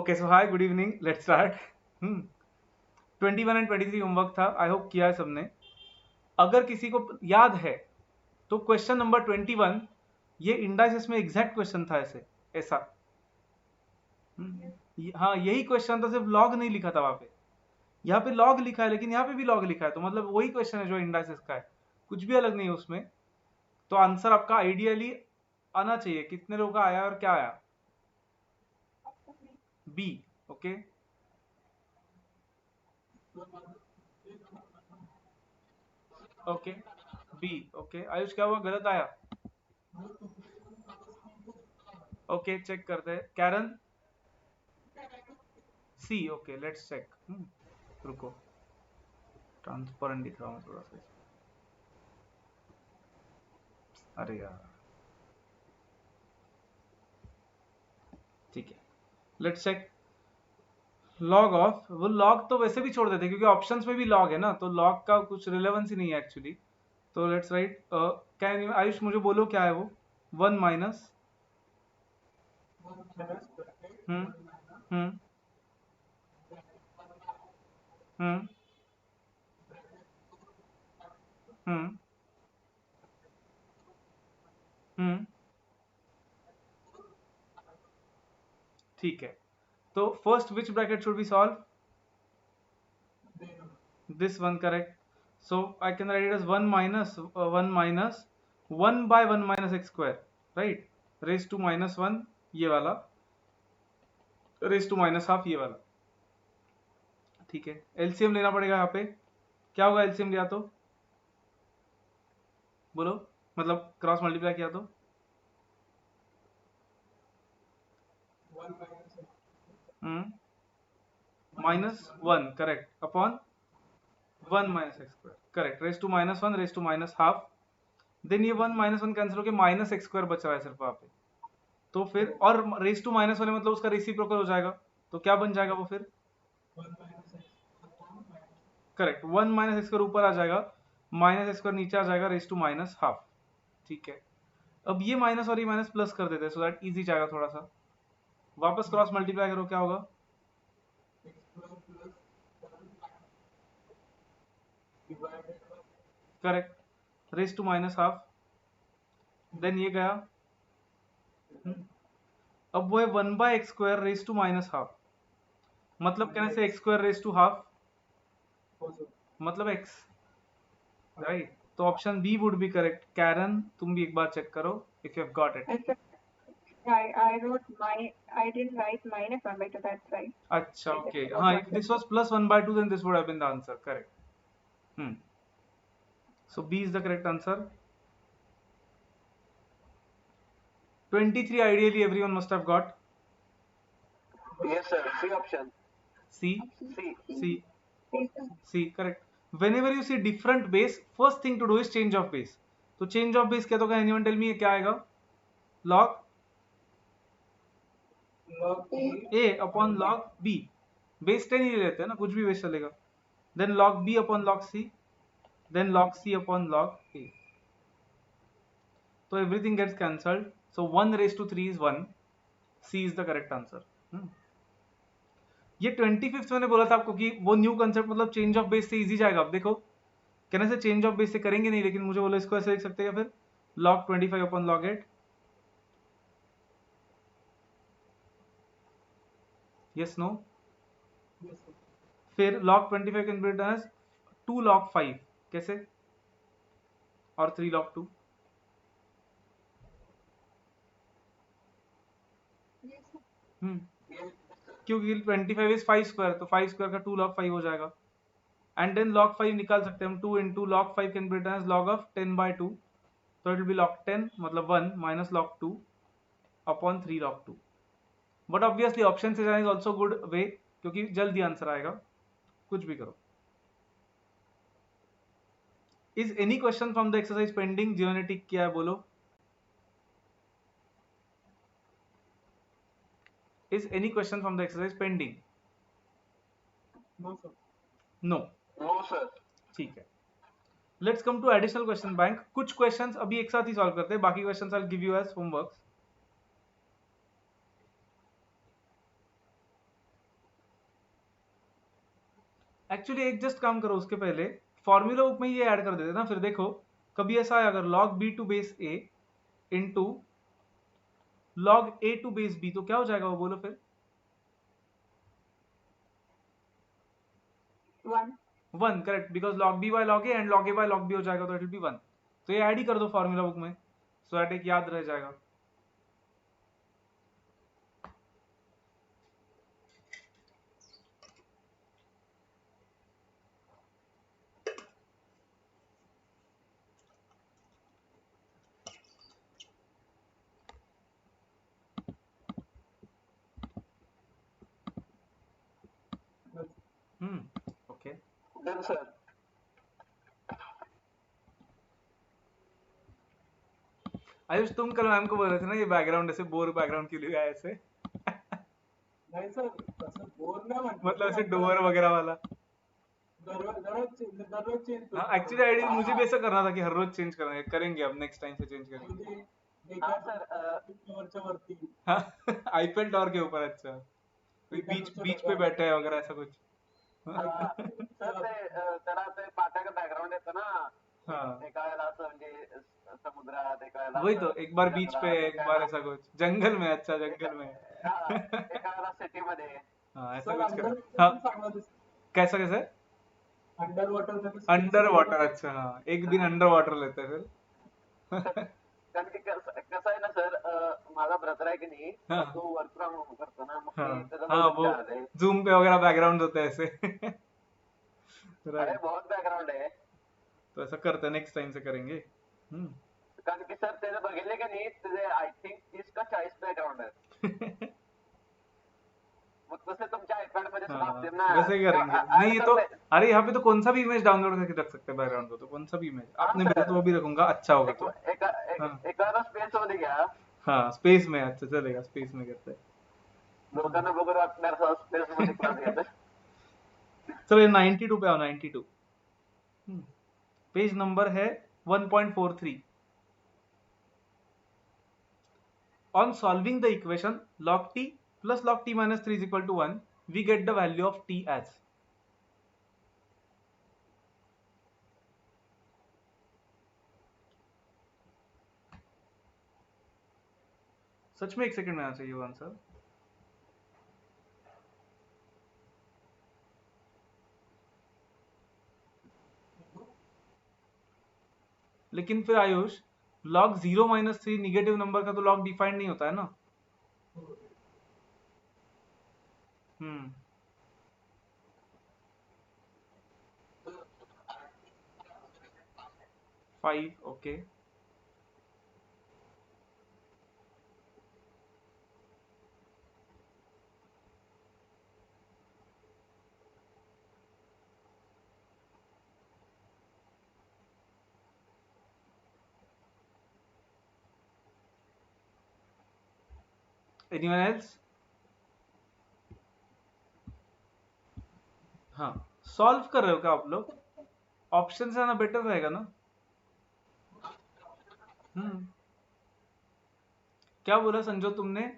Okay so hi good evening, let's start. 21 and 23 homework था, I hope किया है सबने। अगर किसी को याद है तो क्वेश्चन नंबर 21 ये इंडाइसिस में एग्जैक्ट क्वेश्चन था, ऐसा। हाँ यही क्वेश्चन था, सिर्फ लॉग नहीं लिखा था वहां पे। यहाँ पे लॉग लिखा है लेकिन यहाँ पे भी लॉग लिखा है, तो मतलब वही क्वेश्चन है जो इंडाइसिस का है, कुछ भी अलग नहीं है उसमें। तो आंसर आपका आइडियली आना चाहिए। कितने लोगों का आया और क्या आया? B. Okay okay B. Okay Ayush, क्या हुआ, गलत आया? ओके चेक करते हैं। Karen? C. Okay let's check. रुको, ट्रांसपेरेंट दिख रहा हूँ थोड़ा सा। अरे यार, ठीक है, लेट्स चेक। लॉग ऑफ, वो लॉग तो वैसे भी छोड़ देते क्योंकि ऑप्शंस में भी लॉग है ना, तो लॉग का कुछ रिलेवेंस ही नहीं है एक्चुअली। तो लेट्स राइट, कैन आयुष मुझे बोलो क्या है वो? 1 माइनस। हम्म हम्म हम्म हम्म हम्म ठीक है। तो first which bracket should be solve? this one, correct. So I can write it as 1 minus 1 by 1 minus x square, right? Raised to minus 1 ये वाला, raised to minus half ये वाला। ठीक है, एलसीएम लेना पड़ेगा यहाँ पे। क्या होगा एलसीएम लिया तो? बोलो, मतलब क्रॉस मल्टीप्लाई किया तो? -1 correct upon 1 minus x square, correct. Raise to -1 raise to minus half. Then ये 1 -1 कैंसिल होकर माइनस एक्स स्क्वायर बच रहा है सिर्फ वहां पे। तो फिर और रेस टू माइनस वाले मतलब उसका रेसिप्रोकल हो जाएगा, तो क्या बन जाएगा वो फिर? करेक्ट, 1 माइनस एक्स स्क्वायर ऊपर आ जाएगा, माइनस एक्स स्क्वायर नीचे आ जाएगा, रेस टू माइनस हाफ। ठीक है, अब ये माइनस और ये माइनस प्लस कर देते हैं सो दैट इजी जाएगा थोड़ा सा। वापस क्रॉस मल्टीप्लाई करो, क्या होगा? Correct, raise to minus half. Then ये गया, अब वो है 1 by x square raise to minus half. मतलब कहने से x square raise to half मतलब एक्स, राइट? तो option B would be correct. Karen तुम भी एक बार चेक करो if you have got it. I didn't write minus 1 by 2, that's right. अच्छा ओके, हाँ, if this was plus 1 by 2 then this would have been the answer, correct. So B is the correct answer. 23 ideally everyone must have got. Yes, sir. C option. C. C. C. C, correct. Whenever you see different base, first thing to do is change of base. तो change of base क्या तो can anyone tell me क्या आएगा? log a upon log b। base 10 ही लेते हैं ना, कुछ भी base चलेगा। then log b upon log c, then log c upon log a। तो everything gets cancelled, so 1 raised to 3 is 1। C is the correct answer। ये 25th मैंने बोला था आपको कि वो न्यू कंसेप्ट मतलब चेंज ऑफ बेस से इजी जाएगा। अब देखो, कहने से चेंज ऑफ बेस से करेंगे नहीं, लेकिन मुझे बोलो इसको ऐसे लिख सकते हैं, फिर log 25 upon log 8। Yes no? फिर log 25 can be written as 2 log 5, कैसे? और 3 log 2। क्योंकि 25 इज 5 स्क्वायर, तो 5 स्क्वायर का 2 log 5 हो जाएगा। एंड देन log 5 निकाल सकते हैं हम, 2 into log 5 can be written as log of 10 by 2, तो इट विल बी log 10 मतलब 1 minus log 2 upon 3 log 2। But obviously option से जाना इज ऑल्सो गुड वे, क्योंकि जल्दी आंसर आएगा, कुछ भी करो। Is any question from the exercise pending? जिन्होंने टिक किया है बोलो। Is any question from the exercise pending? No. No, sir. ठीक है, let's come to additional question bank. कुछ क्वेश्चंस अभी एक साथ ही सॉल्व करते हैं, बाकी questions I will give you as homework. Actually एक जस्ट काम करो, उसके पहले फॉर्मूला बुक में ये ऐड कर देते ना, फिर देखो कभी ऐसा है अगर log b to base a into log a to base b, तो क्या हो जाएगा वो बोलो फिर? 1. 1, correct, because log b by log a and log a by log b हो जाएगा, तो इट विल बी 1। तो ये ऐड ही कर दो फॉर्मूला बुक में, सो दैट एक याद रह जाएगा। ओके। Done, sir. आयुष, तुम कल मैम को बोल रहे थे ना ये बैकग्राउंड ऐसे बोर बैकग्राउंड क्यों लिया है ऐसे? नाही सर, तसं बोर नाही म्हटलं. मतलब ऐसे डोअर वगैरह वाला। दररोज चेंज हाँ, एक्चुअली आइडिया मुझे भी ऐसा करना था कि हर रोज चेंज करना है, करेंगे अब नेक्स्ट टाइम से चेंज करेंगे। म्हणजे हाँ एका सर, फ्लोअरच्या वरती हाँ, आईफेल टावर के ऊपर, अच्छा कोई बीच पे बैठा है वगैरह ऐसा कुछ। सर ते त्याला ते पाट्याचं बॅकग्राऊंड येतं ना, हाँ एका वेळेला असं म्हणजे समुद्रात, एका वेळेला वही तो, असं एक बार बीच पे, जंगलात, एक एका बार वेळेला- ऐसा कुछ जंगल में, अच्छा जंगल में। हा, एका वेळेला सिटी मध्ये. हाँ ऐसा सर कुछ अंडर कर। हाँ, चांगला दिसतो. कैसा कैसा? अंडर वॉटर अंडर वाटर, अच्छा हाँ, एक दिन अंडर वाटर लेते हैं फिर। कारण की कसं आहे ना सर, माझा ब्रदर आहे की नाही, हाँ। तो वर्क फ्रॉम होम करतो ना, मग हाँ मी त्याचा हाँ, बहुत वो चार्ज आहे. जूम पे वगैरह बैकग्राउंड होते हैं ऐसे। अरे राइट, बहुत बॅकग्राऊंड आहे. तो ऐसा करते हैं, नेक्स्ट टाइम से करेंगे। कारण की सर त्याचं बघितले का नाही, त्याचे आय थिंक 30 का 40 बॅकग्राऊंड आहे. मग तसे तुमच्या आयपॅड मध्ये सुद्धा हाँ, असतील ना. वैसे ही करेंगे। नहीं ये तो, अरे यहाँ पे तो कौन सा भी इमेज डाउनलोड करके रख सकते हैं बैकग्राउंड को, तो कौन सा भी इमेज आपने भेजा तो वो भी रखूंगा, अच्छा होगा तो। हाँ। एका स्पेस मध्ये घ्या, हाँ स्पेस में, अच्छा चलेगा, स्पेस में करते हैं। लोकांना बघून वाटणार स्पेस मध्ये क्लास घेतात. चलो ये 92 पे आओ, 92 पेज नंबर है 1.43। On solving the equation log t plus log t minus 3 is equal to 1, we get the value of t as। सच में एक सेकंड में आना चाहिए वो आंसर। लेकिन फिर Ayush, log 0 minus 3 negative number का तो log डिफाइंड नहीं होता है ना। 5, ओके। Anyone else? हाँ, सॉल्व कर रहे हो क्या आप लोग? ऑप्शन से आना बेटर रहेगा ना। क्या बोला संजो तुमने?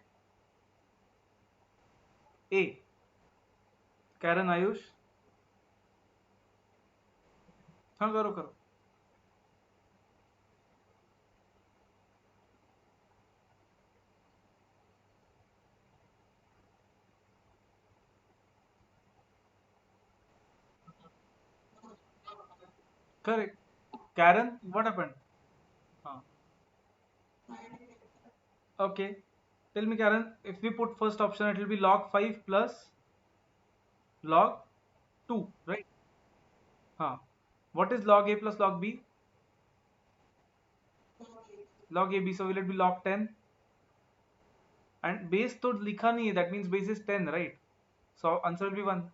ए, कैरन, आयुष? हाँ करो करो। Correct. Karen, what happened? Huh. Okay. Tell me, Karen, if we put first option, it will be log 5 plus log 2, right? Huh. What is log a plus log b? Log ab, so will it be log 10? And base तो लिखा नहीं है, that means base is 10, right? So answer will be 1.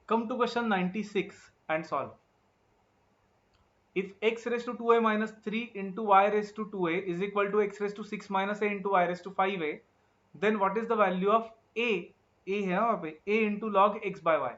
Come to question 96 and solve. If x raised to 2a minus 3 into y raised to 2a is equal to x raised to 6 minus a into y raised to 5a, then what is the value of a ए है वहां पे, A into log X by Y.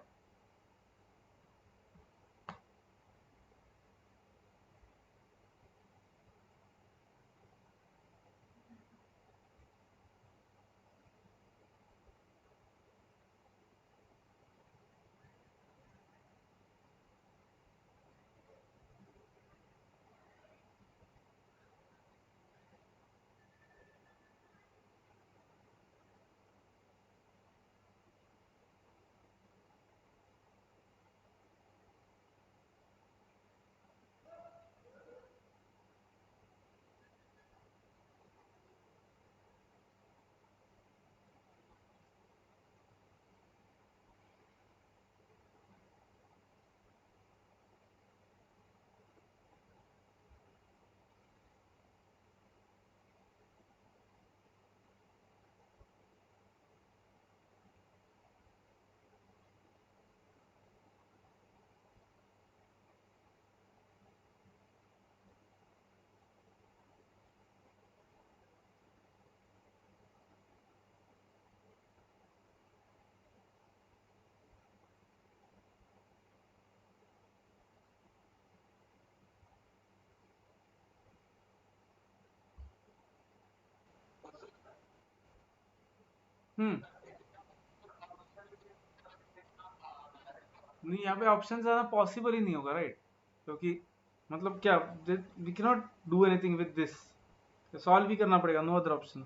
नहीं, यहाँ पे option ज्यादा possible ही नहीं होगा, right? क्योंकि मतलब क्या, we can not do anything with this, solve भी करना पड़ेगा, नो अदर ऑप्शन।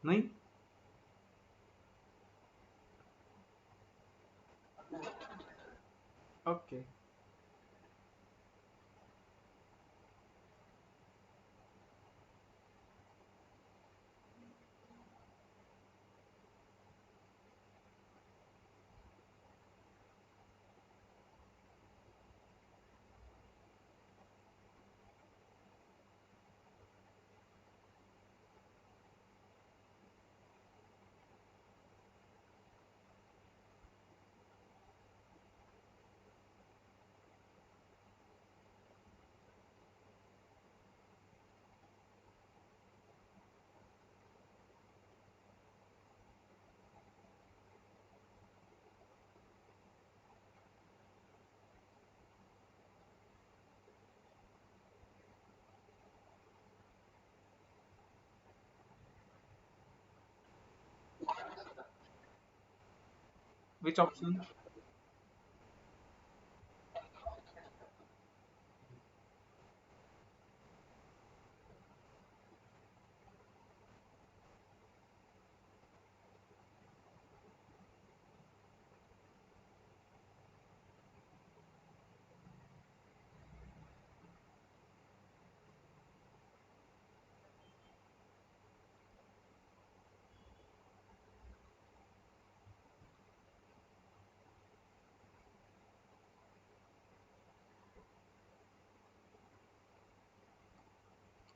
नहीं, ओके। Which option?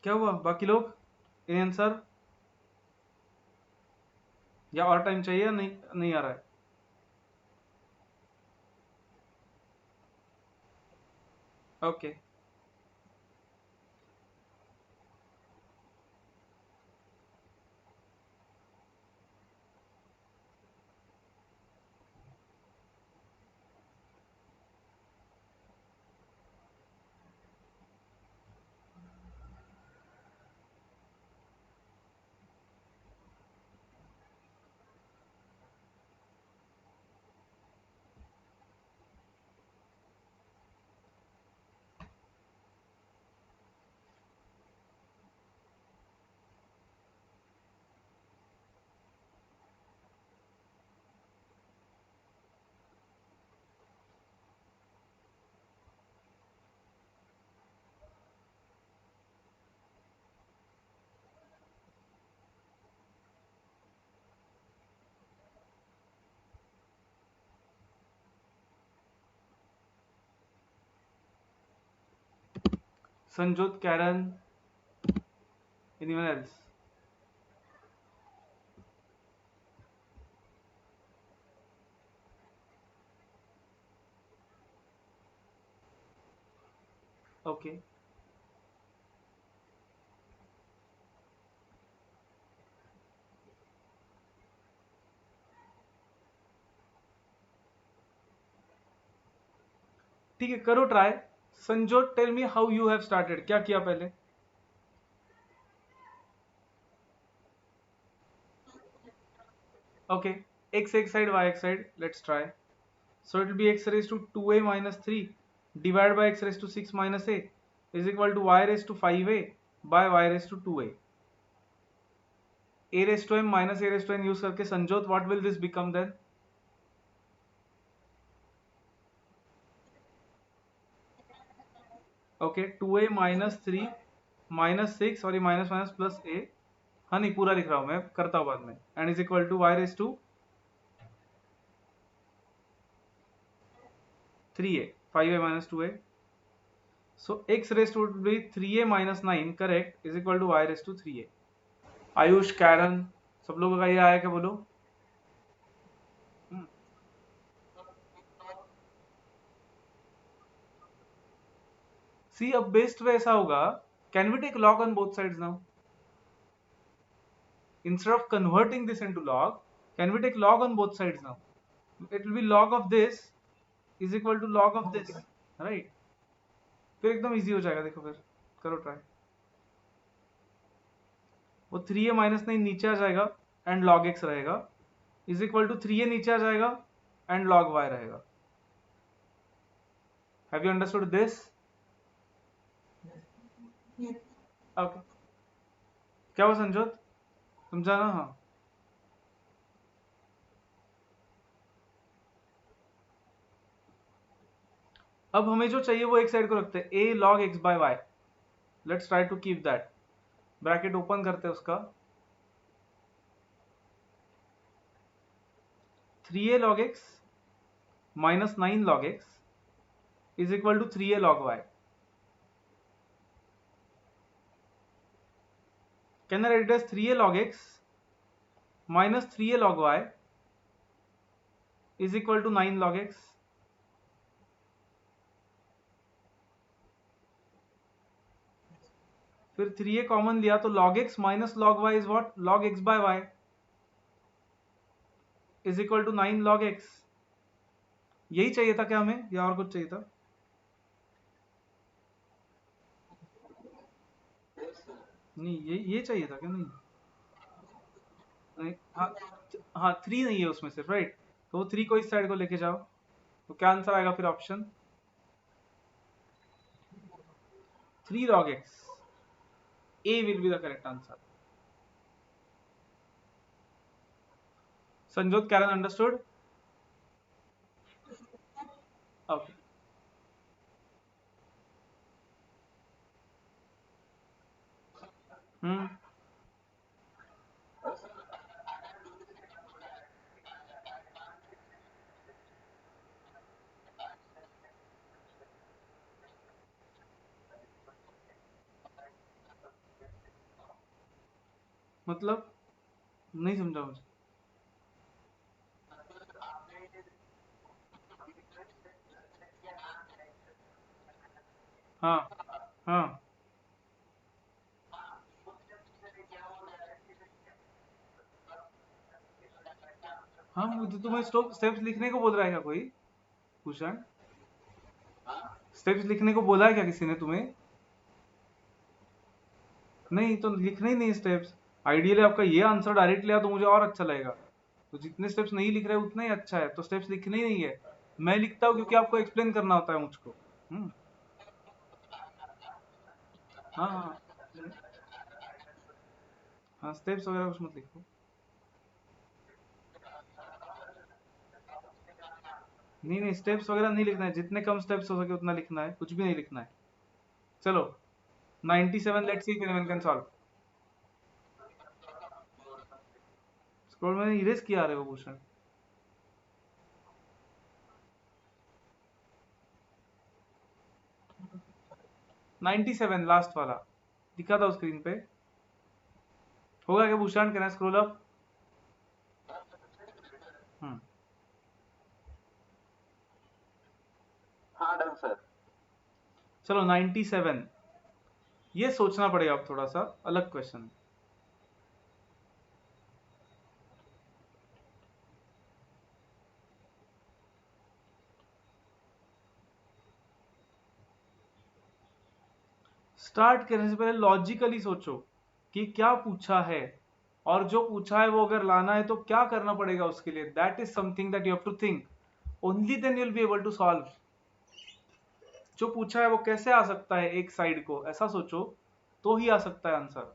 क्या हुआ बाकी लोग, इन आंसर, या और टाइम चाहिए, या नहीं नहीं आ रहा है? Okay. Sanjot, Karen, anyone else? Okay. ठीक है, करो try. Sanjot, tell me how you have started. क्या किया पहले? Okay, x side, y side. Let's try. So it will be x raised to 2a minus 3 divided by x raised to 6 minus a is equal to y raised to 5a by y raised to 2a. A raised to m minus a raised to n use करके Sanjyot, what will this become then? Okay, 2a minus 3 minus 6 और ये minus minus plus a. हाँ नहीं, पूरा लिख रहा हूँ मैं, करता हूँ बाद में. And is equal to y raised to 3a, 5a minus 2a. So x raised to would be 3a minus 9, correct, is equal to y raised to 3a. Ayush, Karen, सब लोगों का ये आया क्या बोलो? सी, अब बेस्ट वे ऐसा होगा, can we take log on both sides now? Instead of converting this into log, can we take log on both sides now? It will be log of this is equal to log of this, right? फिर एकदम easy हो जाएगा. देखो, फिर करो try. वो 3a minus 9 नीचे आ जाएगा एंड log x रहेगा इज इक्वल टू 3a नीचे आ जाएगा एंड log y रहेगा. Have you understood this? Okay. क्या हुआ संजोत, समझा ना? हाँ. अब हमें जो चाहिए वो एक साइड को रखते हैं, a log x by y. Let's try to keep that. Bracket open करते हैं उसका. 3a log x minus 9 log x is equal to 3a log y. Can I write it as 3a log x minus 3a log y is equal to 9 log x? फिर 3a common लिया तो log x minus log y is what? Log x by y is equal to 9 log x. यही चाहिए था क्या हमें, या और कुछ चाहिए था? नहीं, ये चाहिए था क्या? नहीं, नहीं. हाँ, हाँ, 3 नहीं है उसमें सिर्फ, राइट? तो वो 3 को इस साइड को लेके जाओ, तो क्या आंसर आएगा फिर? Option 3 log x. A will be the correct answer. Sanjot, Karen, understood? Okay. मतलब नहीं समझा मुझे. हाँ, हाँ, हाँ. मुझे तुम्हें स्टेप्स लिखने को बोल रहा है क्या कोई? भूषण, स्टेप्स लिखने को बोला है क्या किसी ने तुम्हें? नहीं, तो लिखने ही नहीं स्टेप्स. आइडियली आपका ये आंसर डायरेक्ट लिया तो मुझे और अच्छा लगेगा. तो जितने स्टेप्स नहीं लिख रहे उतना ही अच्छा है. तो स्टेप्स लिखने ही नहीं है. मैं लिखता हूँ क्योंकि आपको एक्सप्लेन करना होता है मुझको. हाँ, हाँ, हाँ. स्टेप्स वगैरह कुछ मत लिखो. नहीं, नहीं, स्टेप्स वगैरह नहीं लिखना है. जितने कम स्टेप्स हो सके उतना लिखना है. कुछ भी नहीं लिखना है. चलो, 97. Let's see if anyone can solve. Scroll मैंने इरेज किया रहे हो भूषण. 97 लास्ट वाला दिखा था स्क्रीन पे, होगा क्या Bhushan? Can I scroll up? हाँ डन सर। चलो 97, ये सोचना पड़ेगा अब थोड़ा सा अलग क्वेश्चन। स्टार्ट करने से पहले लॉजिकली सोचो कि क्या पूछा है, और जो पूछा है वो अगर लाना है तो क्या करना पड़ेगा उसके लिए। That is something that you have to think, only then you will be able to solve. जो पूछा है वो कैसे आ सकता है एक साइड को, ऐसा सोचो तो ही आ सकता है आंसर।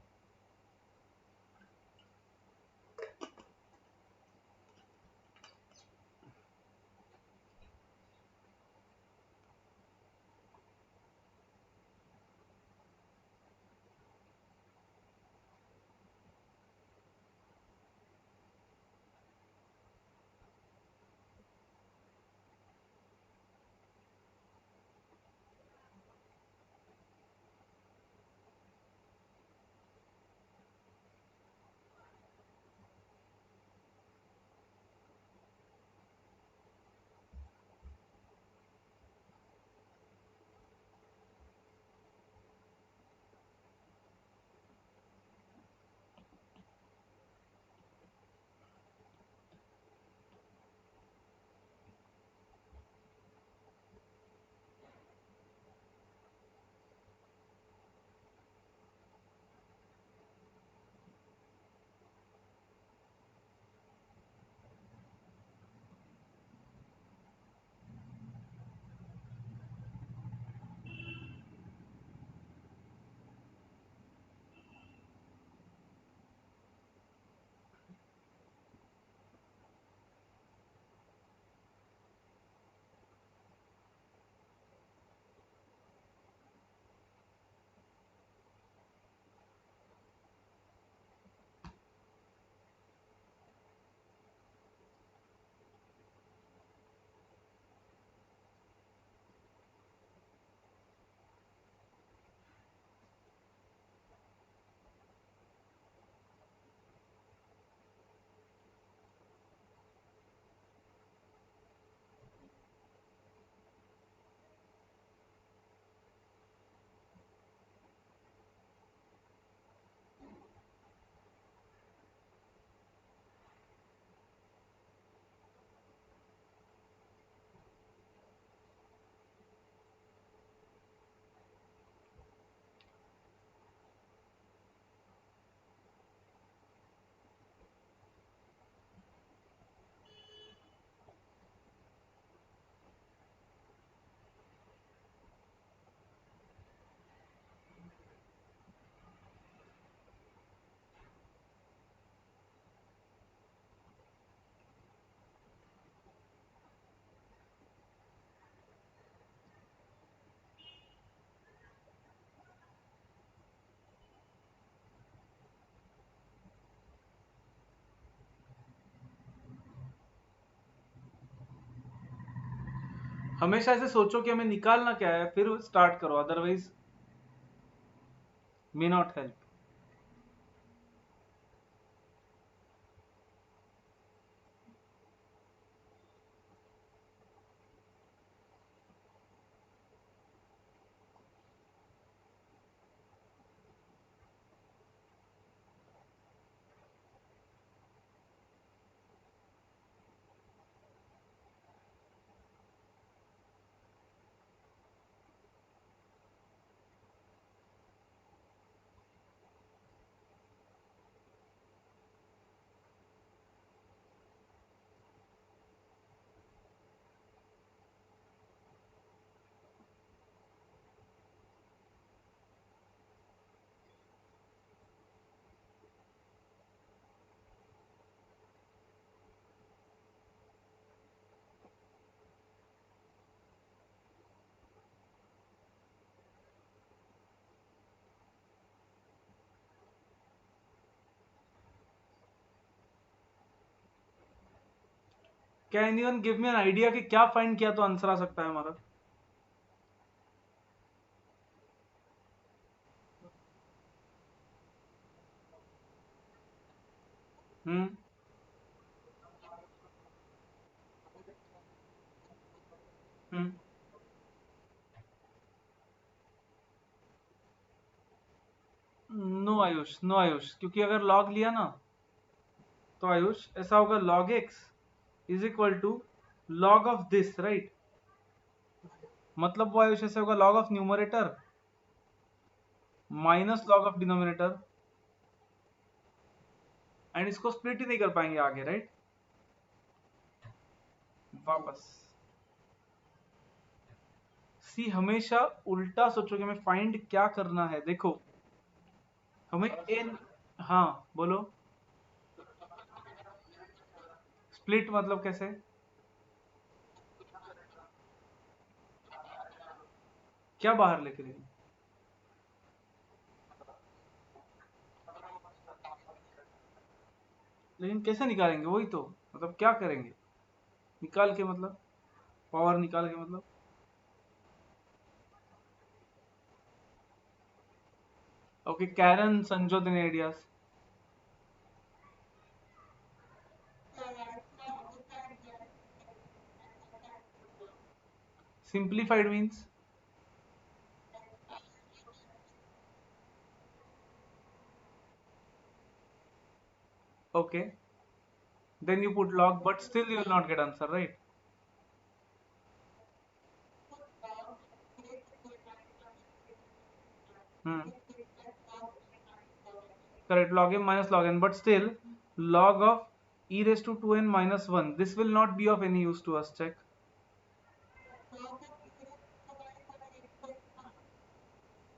हमेशा ऐसे सोचो कि हमें निकालना क्या है, फिर स्टार्ट करो, otherwise may not help. Can anyone give me an idea कि क्या फाइंड किया तो आंसर आ सकता है हमारा? हम्म हम्म नो आयुष, नो आयुष, क्योंकि अगर लॉग लिया ना तो आयुष ऐसा होगा, log x is equal to log of this, right? मतलब वो आयुष ऐसे होगा, log of numerator minus log of denominator, and इसको स्प्लिट ही नहीं कर पाएंगे आगे, राइट? वापस सी, हमेशा उल्टा सोचोगे, हमें फाइंड क्या करना है, देखो हमें इन, हाँ बोलो, स्प्लिट मतलब कैसे? क्या बाहर लेके देंगे? लेकिन कैसे निकालेंगे, वही तो, मतलब क्या करेंगे निकाल के, मतलब पावर निकाल के, मतलब ओके, कैरन संजोत इन ideas. Simplified means, okay, then you put log, but still you will not get answer, right? Hmm. Correct, log m minus log n, but still log of e raised to 2n minus 1, this will not be of any use to us, check,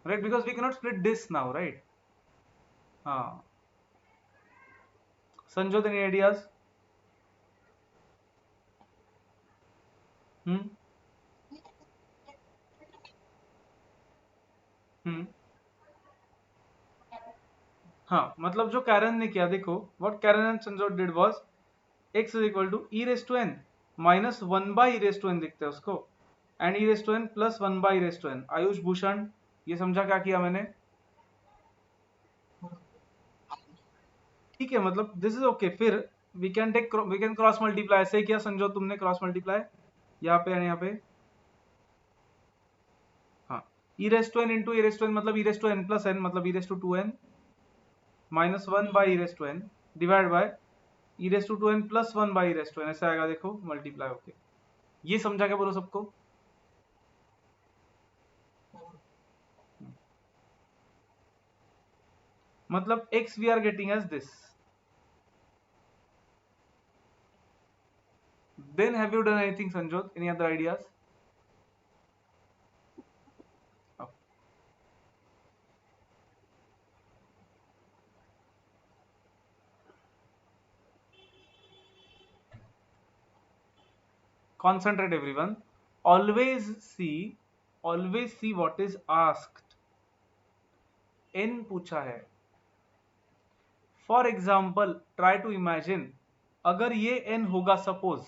right? Because we cannot split this now, right? हाँ, Sanjyot any ideas? हम्म हम्म हाँ, मतलब जो Karen ने किया, देखो what Karen and Sanjot did was x is equal to e raised to n minus 1 by e raised to n, दिखते हैं उसको, and e raised to n plus 1 by e raised to n। Ayush Bhushan, ये समझा क्या किया मैंने? ठीक है, मतलब दिस इज ओके, फिर वी कैन क्रॉस मल्टीप्लाई, ऐसे ही किया संजो तुमने, क्रॉस मल्टीप्लाई यहाँ पे एंड यहाँ पे, हाँ, E raise to N into E raise to N, मतलब E raise to N plus N, मतलब E raise to two N minus one by E raise to N divide by E raise to two N plus one by E raise to N, ऐसे आएगा, देखो multiply होके। ये समझा क्या, बोलो सबको? मतलब x we are getting as this, then have you done anything Sanjot, any other ideas? Concentrate everyone, always see, always see what is asked, n पूछा है, for example try to imagine, अगर ये n होगा suppose,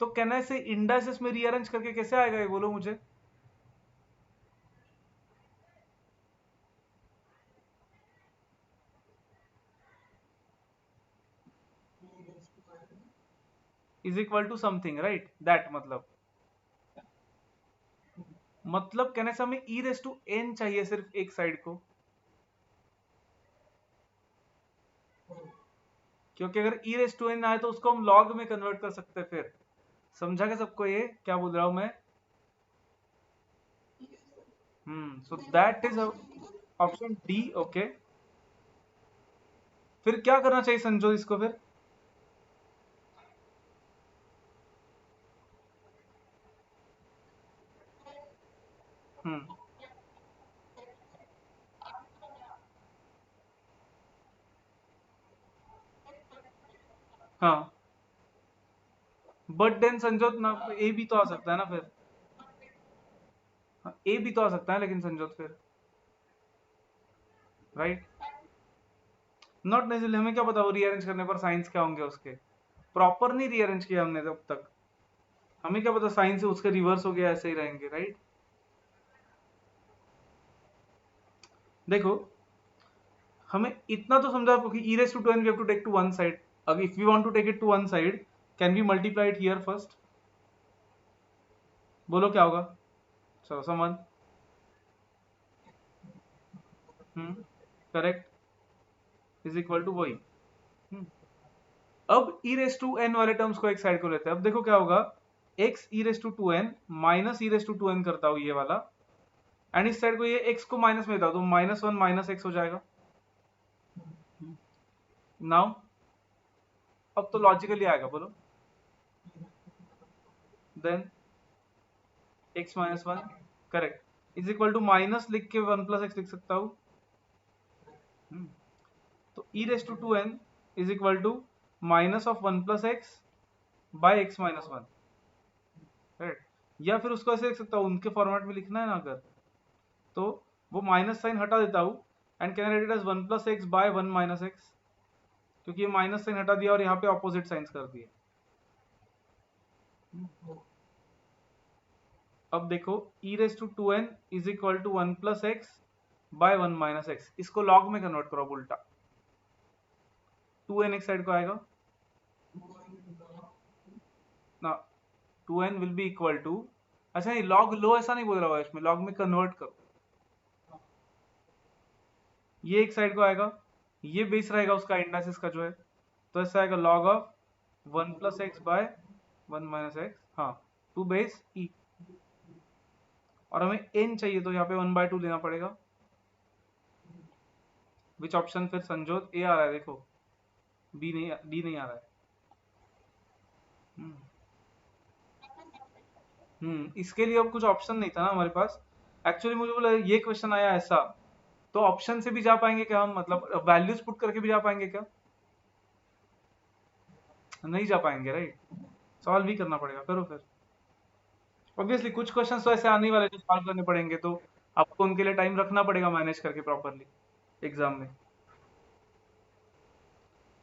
तो can I से indices में rearrange करके कैसे आएगा ये, बोलो मुझे? Is equal to something, right? That मतलब कहने से हमें ई रेस टू एन चाहिए सिर्फ एक साइड को, क्योंकि अगर ई रेस टू एन आए तो उसको हम लॉग में कन्वर्ट कर सकते हैं फिर। समझा क्या सबको ये क्या बोल रहा हूं मैं? So that is option D, okay. फिर क्या करना चाहिए संजो इसको फिर? हम्म हाँ, बट देन संजोत ना, ए भी तो आ सकता है ना फिर, ए भी तो आ सकता है लेकिन संजोत फिर, राइट? नॉट नेसेसरली, हमें क्या पता वो रीअरेंज करने पर साइंस क्या होंगे उसके, प्रॉपर नहीं रीअरेंज किया हमने अब तक, हमें क्या पता साइंस से उसके रिवर्स हो गया, ऐसे ही रहेंगे, राइट? देखो हमें इतना तो समझा कि e raised to 2n we have to take to one side. If we want to take it to one side, can we multiply it here first? बोलो क्या होगा? चलो someone. Correct is equal to वही. अब e raise to n वाले terms को एक side को लेते हैं. अब देखो क्या होगा, x e raise to 2n minus e raise to 2n करता हूं ये वाला, एंड इस साइड को ये x को माइनस में देता हूं तो माइनस 1 माइनस x हो जाएगा. नाउ अब तो लॉजिकली आएगा, बोलो. Then x minus 1 correct is equal to minus लिख के 1 प्लस x लिख सकता हूं. तो e raise to 2n is equal to minus of 1 plus x by x minus 1. Right, या फिर उसको ऐसे लिख सकता हूँ, उनके फॉर्मेट में लिखना है ना अगर, तो वो माइनस साइन हटा देता हूँ and can write it as 1 plus x by 1 minus x, क्योंकि ये माइनस साइन हटा दिया और यहाँ पे ऑपोजिट साइंस कर दिए. अब देखो e raise to 2n is equal to 1 plus x by 1 minus x, इसको लॉग में कन्वर्ट करो अब उल्टा. 2n एक साइड को आएगा ना, 2n will be equal to, अच्छा नहीं लॉग लो ऐसा नहीं बोल रहा हूँ इसमें, लॉग में कन्वर्ट करो. ये एक साइड को आएगा, ये बेस रहेगा उसका इंडाइसिस का जो है, तो ऐसा आएगा log of 1 plus x by 1 minus x, हाँ, टू बेस ई. और हमें n चाहिए तो यहाँ पे 1/2 लेना पड़ेगा. विच ऑप्शन फिर संजोत? ए आ रहा है देखो, बी नहीं, डी नहीं आ रहा है. इसके लिए अब कुछ ऑप्शन नहीं था ना हमारे पास. एक्चुअली मुझे बोला ये क्वेश्चन आया ऐसा, तो ऑप्शन से भी जा पाएंगे क्या हम, मतलब वैल्यूज पुट करके भी जा पाएंगे क्या? नहीं जा पाएंगे, राइट. सॉल्व भी करना पड़ेगा, करो फिर. ऑब्वियसली कुछ क्वेश्चंस तो ऐसे आने वाले जो सॉल्व करने पड़ेंगे, तो आपको उनके लिए टाइम रखना पड़ेगा मैनेज करके प्रॉपरली एग्जाम में,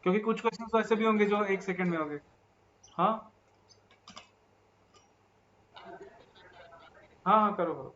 क्योंकि कुछ क्वेश्चंस तो ऐसे भी होंगे जो 1 सेकंड में होंगे. हाँ हाँ हाँ, करो करो.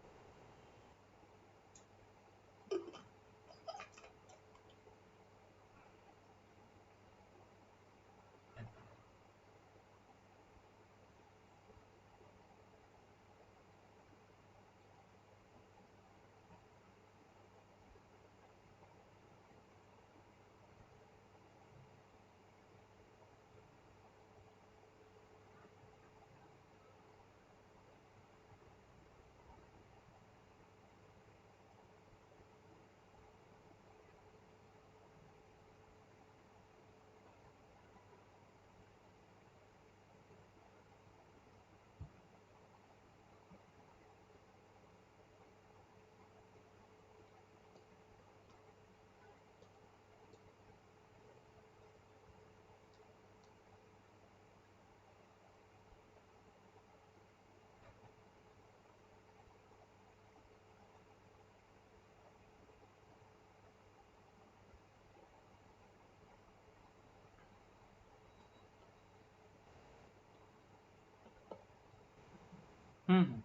हम्म.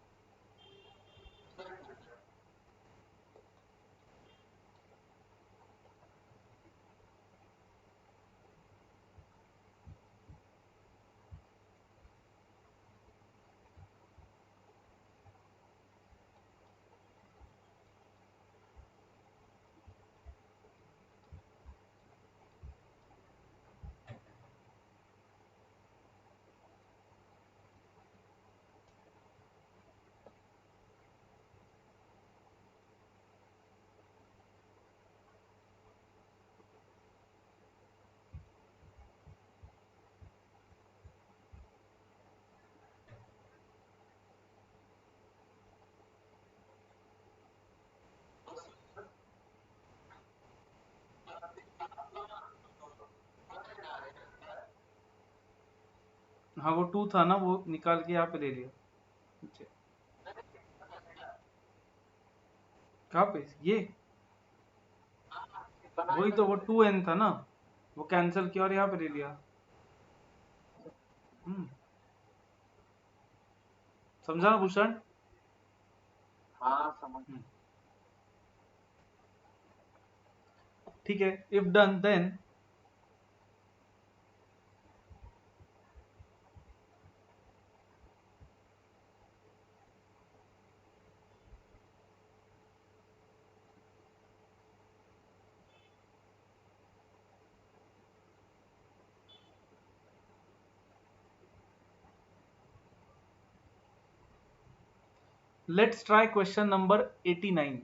हाँ वो 2 था ना, वो निकाल के यहाँ पे ले लिया. अच्छा, कहाँ पे ये? वही तो, वो 2n था ना, वो कैंसिल किया और यहाँ पे ले लिया. हम्म, समझा ना भूषण? हाँ समझ. ठीक है, if done then let's try question number 89.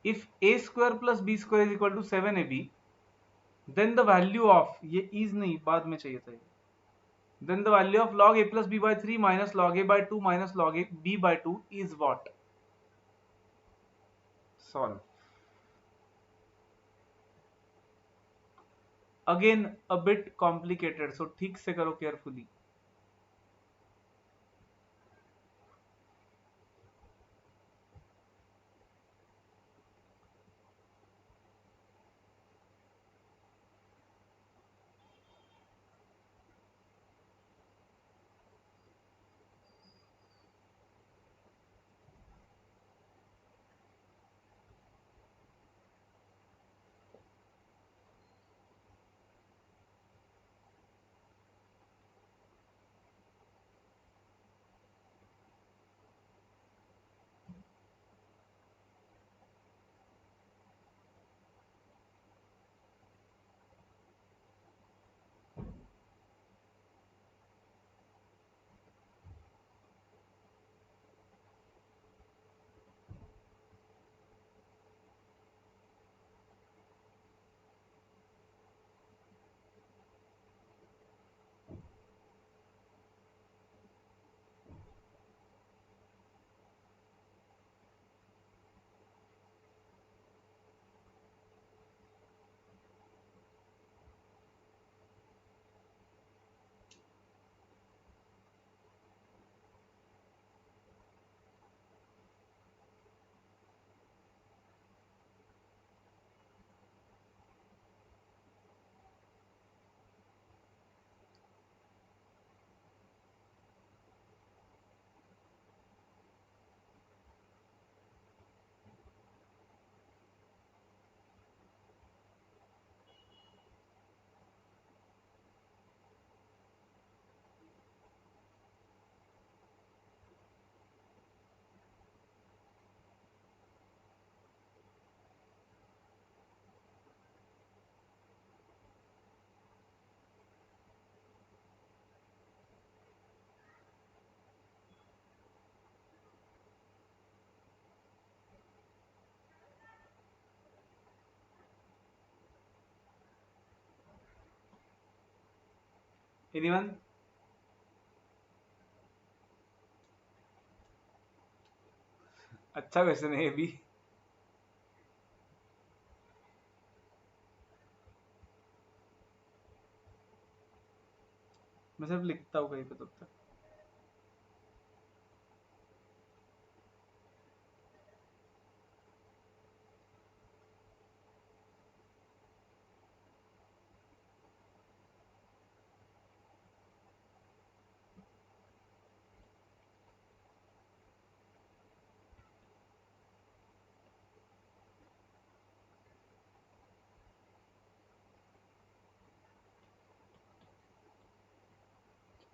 If a square plus b square is equal to 7ab, then the value of, ये is नहीं बाद में चाहिए था, then the value of log a plus b by 3 minus log a by 2 minus log a b by 2 is what? Solve. Again a bit complicated, so ठीक से करो carefully. Anyone? अच्छा क्वेश्चन है ये भी. मैं सिर्फ लिखता हूँ कहीं पे तब तक.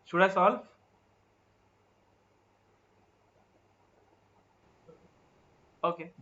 Should I solve? Okay.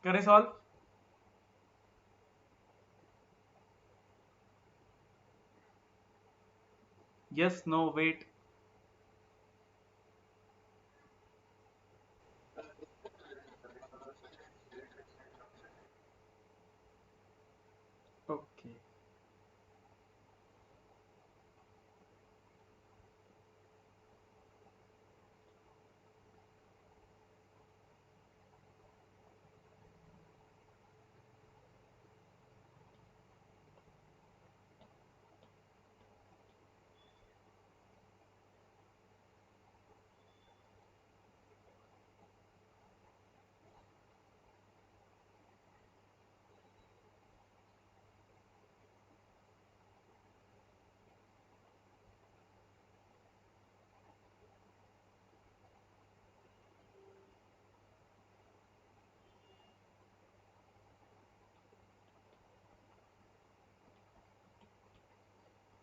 करें solve? Yes, no, wait? Okay,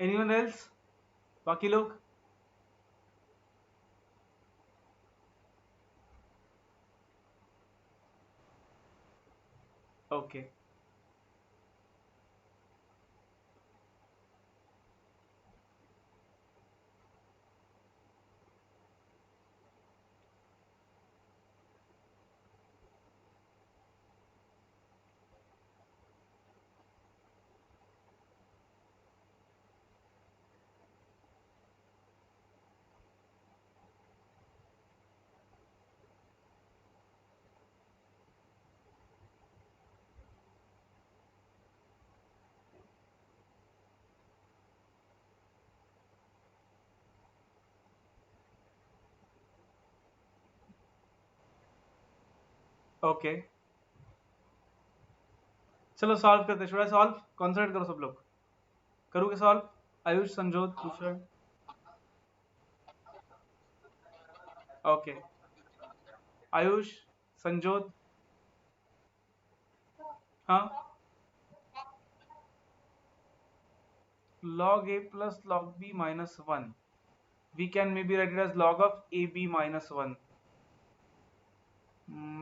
anyone else? बाकी लोग? ओके, ओके, चलो सॉल्व करते। Should I solve? कॉन्सेंट्रेट करो सब लोग। करोगे सॉल्व? आयुष, संजोत, भूषण? ओके, आयुष, संजोत? हाँ, log a plus log b minus 1, we can maybe write it as log of ab minus 1,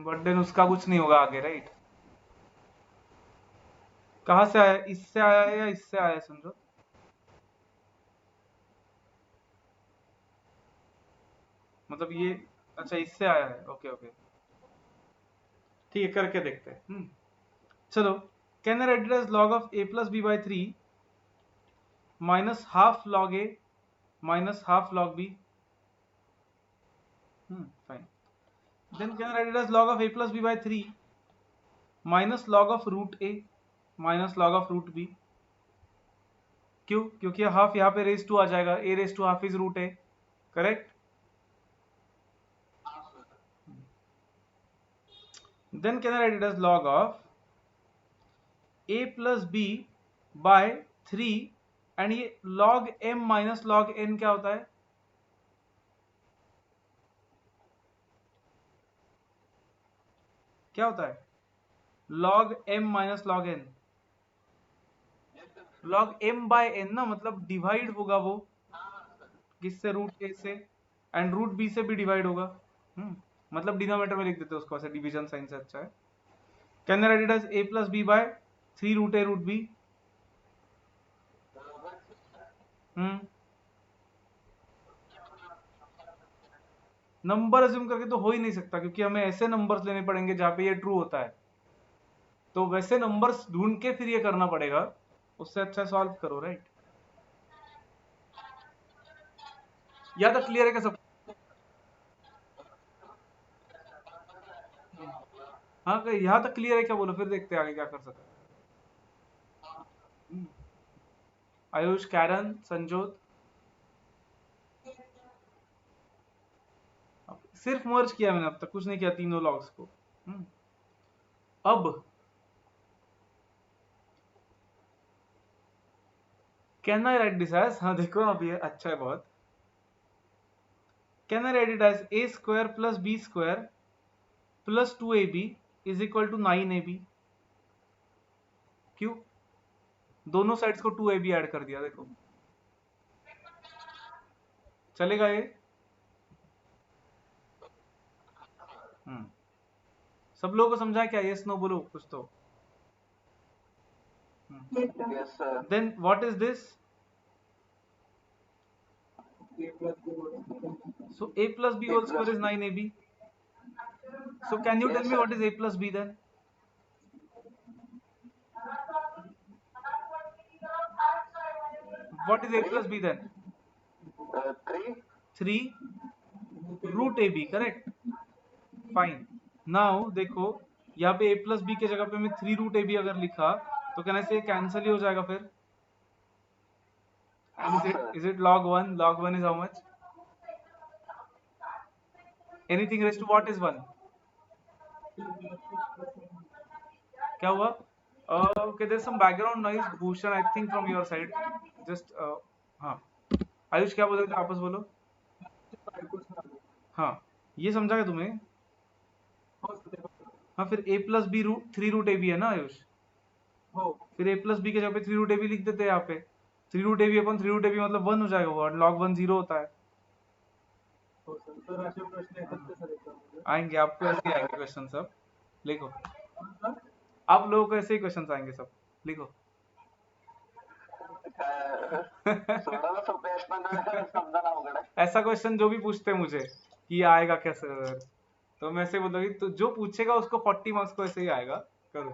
but then उसका कुछ नहीं होगा आगे, राइट? कहाँ से आया? इससे आया है या इससे आया है संजोत? मतलब ये, अच्छा इससे आया है, ओके ओके, ठीक है, करके देखते हैं। चलो, can I write it as log of a plus b by 3 minus half log a minus half log b? Fine. Then can I write it as log of a plus b by 3 minus log of root a minus log of root b? क्यों? क्योंकि half यहाँ पे raise to आ जाएगा, a raise to half is root a, correct? Then can I write it as log of a plus b by 3, and ये log m minus log n क्या होता है? क्या होता है? log m minus log n, log m by n ना, मतलब divide होगा वो किससे? रूट a से, एंड रूट b से भी डिवाइड होगा। मतलब डिनोमिनेटर में लिख देते हैं उसको, ऐसे डिवीजन साइन से अच्छा है। Can I write it as a plus b by 3 root a root b? Number assume करके तो हो ही नहीं सकता, क्योंकि हमें ऐसे नंबर्स लेने पड़ेंगे जहां पे ये ट्रू होता है, तो वैसे नंबर्स ढूंढ के फिर ये करना पड़ेगा। उससे अच्छा सॉल्व करो, राइट? या तो क्लियर है क्या सब? हाँ, यहाँ तक क्लियर है क्या? बोलो, फिर देखते हैं आगे क्या कर सकते हैं। आयुष, कैरन, संजोत? सिर्फ मर्ज किया मैंने, अब तक कुछ नहीं किया तीनों लॉग्स को। अब can I write this as, हाँ देखो अब ये अच्छा है बहुत। Can I write it as a square plus b square plus 2ab is equal to 9ab? क्यों? दोनों साइड्स को 2ab ऐड कर दिया, देखो चलेगा ये? सब लोगों को समझा क्या? यस नो बोलो कुछ तो। Yes, sir. Yes, sir. Then what is this? A plus B whole square. So a plus b A whole plus square is B. 9ab. So can you Yes, tell me sir. what is a plus b then? What is a plus b then? 3. 3 root ab, correct? Fine. Now देखो यहाँ पे a plus b के जगह पे मैं 3 root ab अगर लिखा तो कहने से कैंसिल ही हो जाएगा फिर। हाँ And sir. is it log 1? Log 1 is how much? Anything raised to what is 1? क्या हुआ? Okay, there's some background noise, Bhushan, I think from your side. Just हाँ, आयुष क्या बोल रहे थे? वापस बोलो। हाँ, ये समझा क्या तुम्हें? हाँ, फिर a plus b root 3 root ab है ना आयुष? फिर a plus b के जगह पे 3 रूट ab लिख देते हैं यहाँ पे। 3 रूट ab अपन 3 रूट ab मतलब 1 हो जाएगा वो, log 1 0 होता है। सर असे प्रश्न येतात का सर याच्यामध्ये? आएंगे, आपको ऐसे ही आएंगे क्वेश्चन सब। लिखो, आप लोगों को ऐसे ही क्वेश्चन आएंगे सब। लिखो। सोडावा सोपे आहेत पण समजायला अवघड आहे. ऐसा क्वेश्चन जो भी पूछते हैं मुझे कि ये आएगा क्या सर, तो मैं ऐसे बोलूंगी तो जो पूछेगा उसको 40 मार्क्स को ऐसे ही आएगा। करो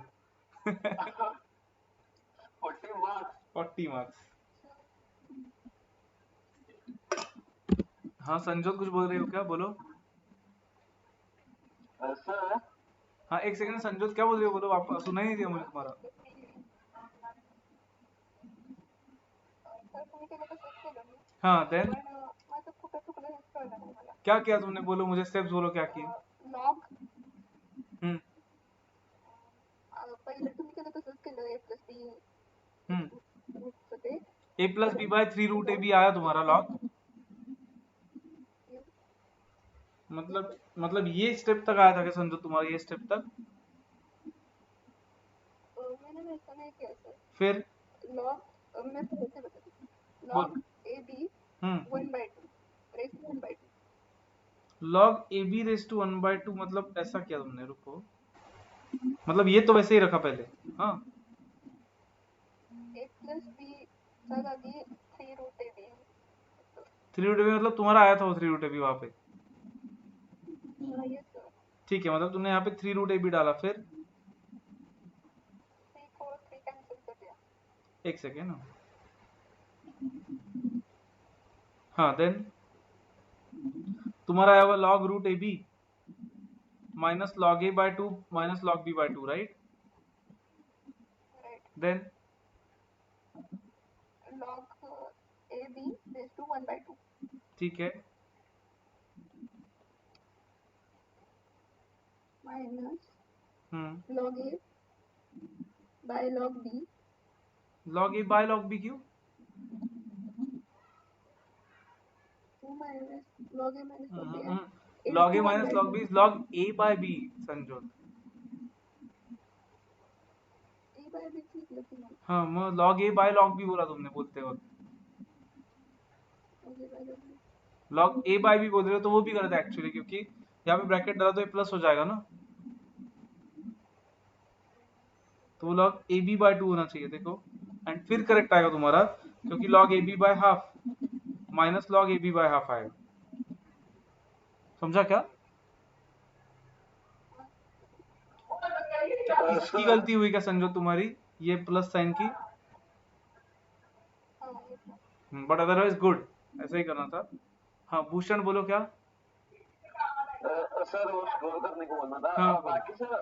40 marks. 40 मार्क्स। हाँ संजोत कुछ बोल रही हो क्या? बोलो। सर हाँ एक सेकंड, संजोत क्या बोल रही हो? बोलो, आप सुना ही नहीं दिया मुझे तुम्हारा। सर तुम्ही केलं तसंच केलं मी. हाँ देन पण माझं कुठं चुकलं हेच कळलं नाही मला. क्या किया तुमने? बोलो मुझे, स्टेप्स बोलो क्या किए। लॉग हम्म पहिलं तुम्ही केलं तसंच केलं a plus b हम्म रूटचं ते. a plus b by 3 root ab आया तुम्हारा लॉग। मतलब ये स्टेप तक आया था क्या संजोत तुम्हारा? ये स्टेप तक मैंने वैसा नहीं किया सर. फिर लॉग मैं पहले से बताती हूँ. बोल। Log a b hmm 1/2 raise 1/2. log ab raise to 1/2 मतलब ऐसा किया तुमने? रुको, मतलब ये तो वैसे ही रखा पहले। हाँ a plus b च्या जागी 3 root a b. 3 root ab मतलब तुम्हारा आया था वो 3 रूट ab वहां पे। Yes sir. ठीक है, मतलब तुमने यहाँ पे 3 रूट ab डाला। फिर 3 को 3 कैंसिल कर दिया. एक सेकेंड। हाँ देन तुम्हारा आया हुआ log root ab minus log a by 2 minus log b by 2, right? Right. Then log a b raise to 1/2 ठीक है, minus log a by log b log a by log b क्यों? 2 minus log a minus log b. log a minus log b is log a by b Sanjot. A by b ठीक लगी ना. हाँ मैं log a by log b बोला तुमने बोलते वक्त। Okay by log b. log a by b बोल रहे हो तो वो भी गलत है एक्चुअली, क्योंकि यहाँ पे ब्रैकेट डाला तो ये प्लस हो जाएगा ना, तो log a b by 2 होना चाहिए। देखो एंड फिर करेक्ट आएगा तुम्हारा, क्योंकि log a b by half minus log a b by half आएगा। समझा क्या? क्या इसकी गलती हुई क्या संजोत तुम्हारी, ये प्लस साइन की? हाँ yes sir. But otherwise good, ऐसा ही करना था। हाँ भूषण बोलो क्या? सर वो स्क्रॉल करने को बोलना था। हाँ, बाकी सर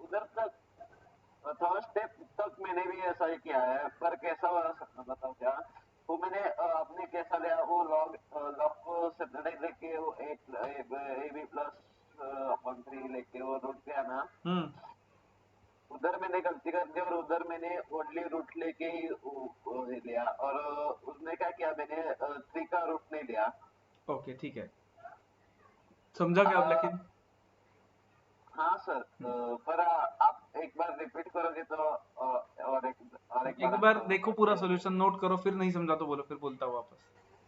उधर तक थर्ड स्टेप तक मैंने भी ऐसा ही किया है, पर कैसा वाला सकता बताओ क्या? वो मैंने अपने कैसा लिया, वो लॉग को सेपरेट लेके वो ए बी प्लस अपन 3 लेके वो रूट किया ना, उधर मैंने गलती कर दी और उधर मैंने ओनली रूट लेके ही वो लिया, और उसमें क्या किया मैंने 3 का रूट नहीं लिया। ओके ठीक है, समझा क्या अब? लेकिन हाँ सर, पर आप एक बार रिपीट करोगे तो और एक बार देखो पूरा सॉल्यूशन नोट करो, फिर नहीं समझा तो बोलो, फिर बोलता हूँ वापस।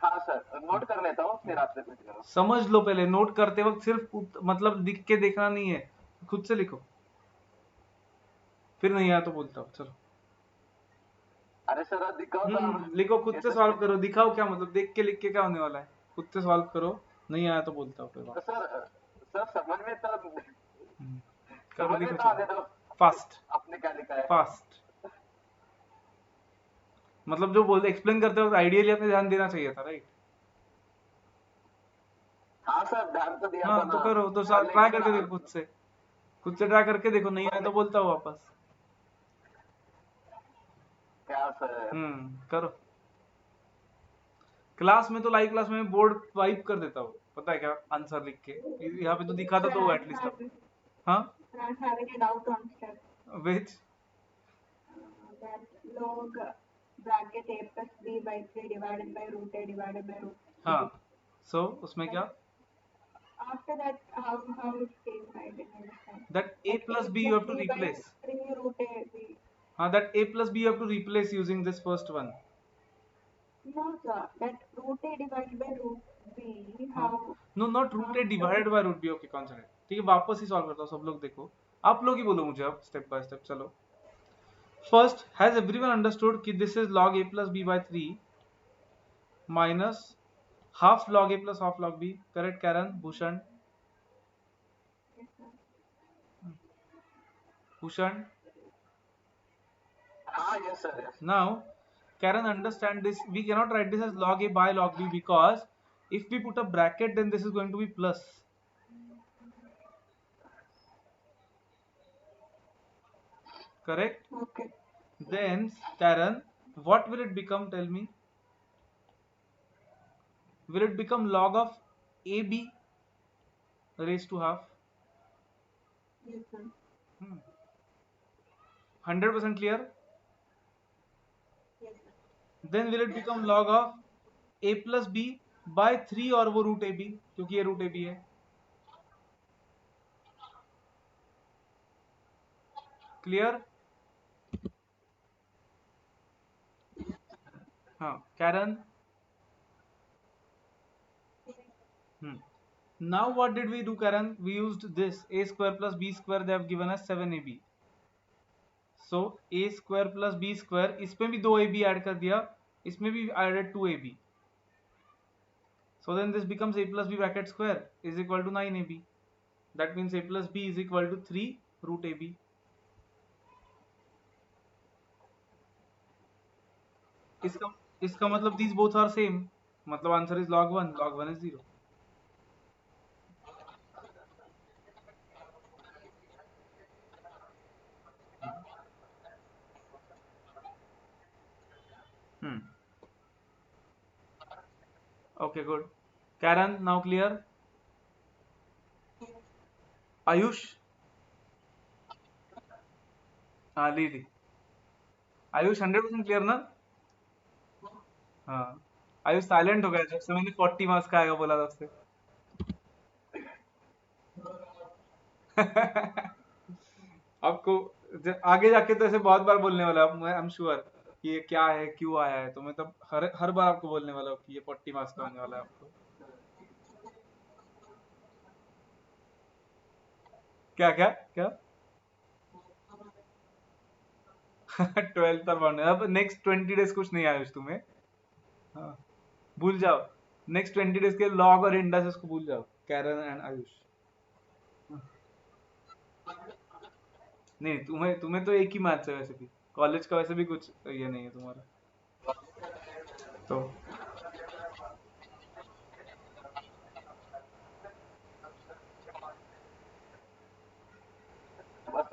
हाँ सर नोट कर लेता हूँ, फिर आप रिपीट करो। समझ लो पहले, नोट करते वक्त सिर्फ मतलब दिख के देखना नहीं है, खुद से लिखो। फिर नहीं आया तो बोलता हूँ, चलो। अरे सर दिखाओ तो आप लिखो, खुद से कैसे सॉल्व करो, दिखाओ क्या मतलब, देख के लिख के क्या होने वाला है, खुद से सॉल्व करो, नहीं आया तो बोलता हूँ फिर तो सर समझ में तो करो, समझ में लिखो तो आने चलो, दो फास्ट आपने क्या लिखा है। फास्ट। मतलब जो बोल एक्सप्लेन करते हो आइडियली अपने ध्यान देना चाहिए था, राइट? हाँ सर ध्यान तो दिया था हाँ तो ना, करो, तो ट्राई लेकिन करके देखो, खुद से ट्राई करके देखो, नहीं आया तो बोलता हूँ वापस। क्या सर। करो। क्लास में तो लाइव क्लास में बोर्ड वाइप कर देता हूँ, पता है क्या, आंसर लिख के, यहाँ पे तो दिखाता तो एटलीस्ट अब। हाँ I'm having a doubt on step. Which That log bracket a plus b by 3 divided by root a divided by root हाँ, b. सो उसमें क्या, After that, how it came, I didn't understand. that a Like plus a b you plus have to b by replace. 3 root a b. हाँ, that a plus b you have to replace using this first one. No, sir. That root a divided by root b. हाँ, How? No not root a divided by root b, okay concept, ठीक है, वापस ही solve करता हूँ, सब लोग देखो, आप लोग ही बोलो मुझे अब स्टेप बाय स्टेप, चलो। फर्स्ट, हैज एवरीवन अंडरस्टूड कि this is log a plus b by 3 minus half log a plus half log b, correct Karen, Bhushan? Yes, sir. Bhushan? हाँ yes sir yes. Now, Karen, understand this, we cannot write this as log a by log b because if we put a bracket then this is going to be plus, correct? Okay. Then Karen, what will it become, tell me? Will it become log of ab raised to half? Yes, sir. 100% clear? Yes, sir. Then will it become log of a plus b by 3 और वो root a B, क्योंकि ये root a B है, clear? हाँ Karen. Now what did we do, Karen? We used this a square plus b square, they have given us 7ab. So a square plus b square, इसमें भी 2ab add कर दिया, इसमें भी added 2ab. So then this becomes a plus b bracket square is equal to 9ab. That means a plus b is equal to 3 root ab. इसका मतलब these both are same, मतलब answer is log 1, log 1 is 0. Okay, good. Karen, now clear? Ayush? हाँ ली Ayush 100% clear ना? हाँ, Ayush silent हो गया जब से मैंने 40 मार्क्स का आएगा बोला था उससे। आपको आगे जाके तो ऐसे बहुत बार बोलने वाला हूँ, मैं आई एम श्योर कि ये क्या है, क्यों आया है, तो मैं तब हर बार आपको बोलने वाला हूँ कि ये 40 मार्क्स का आने वाला है आपको। क्या क्या क्या 12th और वन, अब नेक्स्ट 20 डेज कुछ नहीं आयुष तुम्हें, हाँ भूल जाओ, नेक्स्ट 20 डेज के लॉग और इंडस इसको भूल जाओ, कैरन एंड आयुष। नहीं, तुम्हें तुम्हें तो एक ही मैथ्स है, वैसे भी कॉलेज का वैसे भी कुछ ये नहीं है तुम्हारा, तो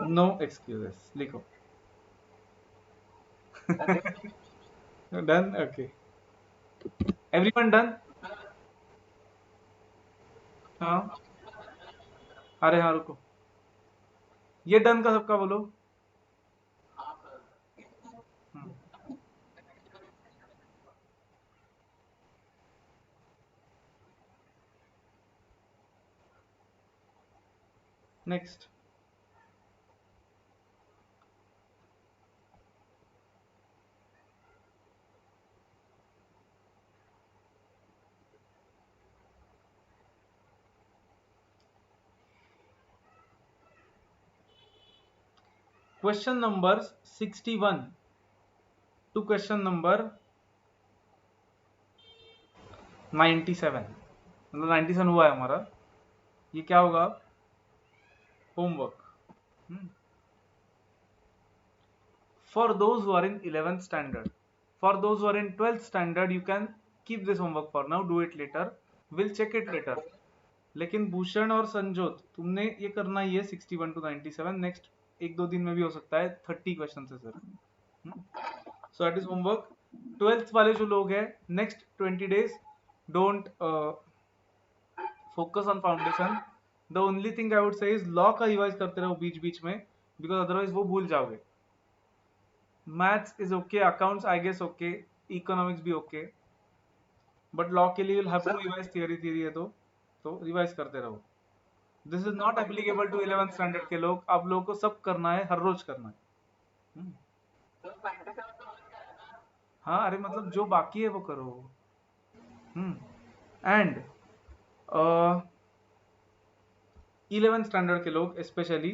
नो एक्सक्यूजेस, लिखो। Done, okay, everyone done? हाँ, अरे हाँ रुको, ये डन का सबका बोलो। Next, question number 61 to question number 97, मतलब 97 हुआ है हमारा। ये क्या होगा? Homework. For those who are in 11th standard, for those who are in 12th standard, you can keep this homework for now, do it later, we'll check it later. लेकिन भूषण और संजोत तुमने ये करना ही है 61 to 97, नेक्स्ट एक दो दिन में भी हो सकता है, 30 क्वेश्चन है sir. So that is homework. 12th वाले जो लोग हैं, next 20 days don't focus on foundation. The only thing I would say is law का रिवाइज करते रहो बीच बीच में, बिकॉज अदरवाइज वो भूल जाओगे। Maths is okay, accounts I guess okay, economics भी ओके, बट लॉ के लिए will have to revise theory है तो रिवाइज करते रहो। This is not applicable to 11th standard के लोग, आप लोगों को सब करना है, हर रोज करना है। हाँ, अरे मतलब जो बाकी है वो करो। एंड 11th स्टैंडर्ड के लोग specially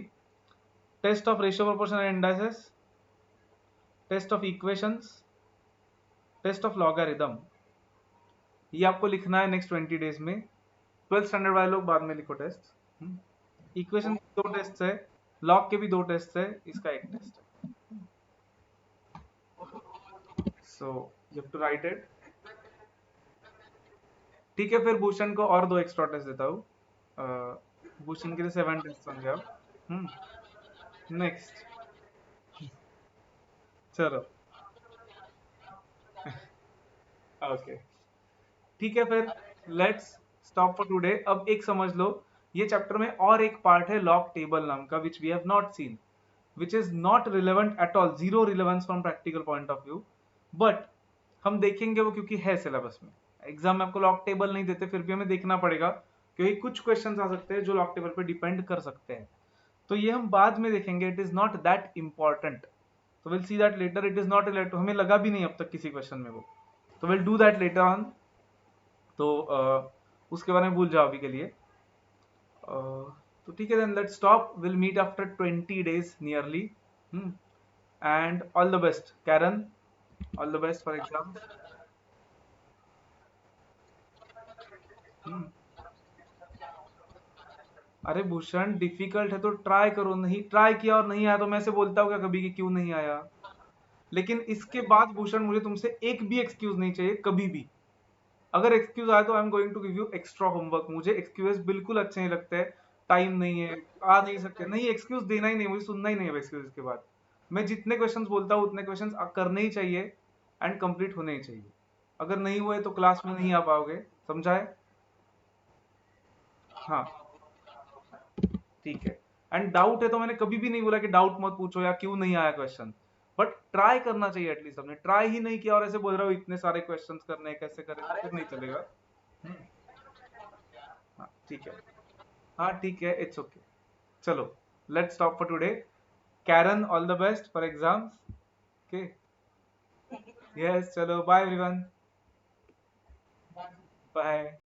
test of ratio proportion and indices, test of equations, test of logarithm, ये आपको लिखना है नेक्स्ट 20 days में। 12th स्टैंडर्ड वाले लोग बाद में लिखो टेस्ट। इक्वेशन 2 टेस्ट है, लॉग के भी 2 टेस्ट है, इसका 1 टेस्ट है। So you have to write it. ठीक है, फिर भूषण को और 2 एक्स्ट्रा टेस्ट देता हूँ। भूषण के लिए 7 टेस्ट होंगे अब। नेक्स्ट, चलो ओके ठीक है, फिर लेट्स स्टॉप फॉर टुडे। अब एक समझ लो, ये चैप्टर में और एक पार्ट है लॉग टेबल नाम का, which we have not seen, which is not relevant at all, zero relevance from practical point of view, but हम देखेंगे वो क्योंकि है सिलेबस में। एग्जाम में आपको लॉग टेबल नहीं देते, फिर भी हमें देखना पड़ेगा क्योंकि कुछ क्वेश्चन आ सकते हैं जो लॉग टेबल पे डिपेंड कर सकते हैं। तो ये हम बाद में देखेंगे, it is not that important, तो will see that later. It is not related, हमें लगा भी नहीं अब तक किसी क्वेश्चन में वो, तो will do that later on. तो उसके बारे में भूल जाओ अभी के लिए। तो ठीक है, then let's stop, will meet after 20 days nearly, and all the best Karen, all the best for exam. अरे भूषण, डिफिकल्ट है तो ट्राई करो, नहीं ट्राई किया और नहीं आया तो मैं से बोलता हूँ क्या कभी कि क्यों नहीं आया? लेकिन इसके बाद भूषण मुझे तुमसे एक भी एक्सक्यूज नहीं चाहिए कभी भी। अगर एक्सक्यूज आए तो I am going to give you extra homework. मुझे एक्सक्यूज बिल्कुल अच्छे नहीं लगते, टाइम नहीं है, आ नहीं सकते, नहीं एक्सक्यूज देना ही नहीं, मुझे सुनना ही नहीं है एक्सक्यूज के बाद। मैं जितने क्वेश्चंस बोलता हूँ उतने क्वेश्चंस करने ही चाहिए एंड कंप्लीट होने ही चाहिए। अगर नहीं हुए तो क्लास में नहीं आ पाओगे, समझा है? हाँ ठीक है। एंड डाउट है तो मैंने कभी भी नहीं बोला कि डाउट मत पूछो या क्यों नहीं आया क्वेश्चन, बट ट्राई करना चाहिए एटलीस्ट। हमने ट्राई ही नहीं किया और ऐसे बोल रहा हूँ इतने सारे क्वेश्चंस करने हैं, कैसे करें, फिर नहीं चलेगा। हाँ ठीक है, हाँ ठीक है, इट्स ओके। चलो let's stop for today. Karen, all the best for exams. Okay, yes, चलो बाय एवरीवन, बाय।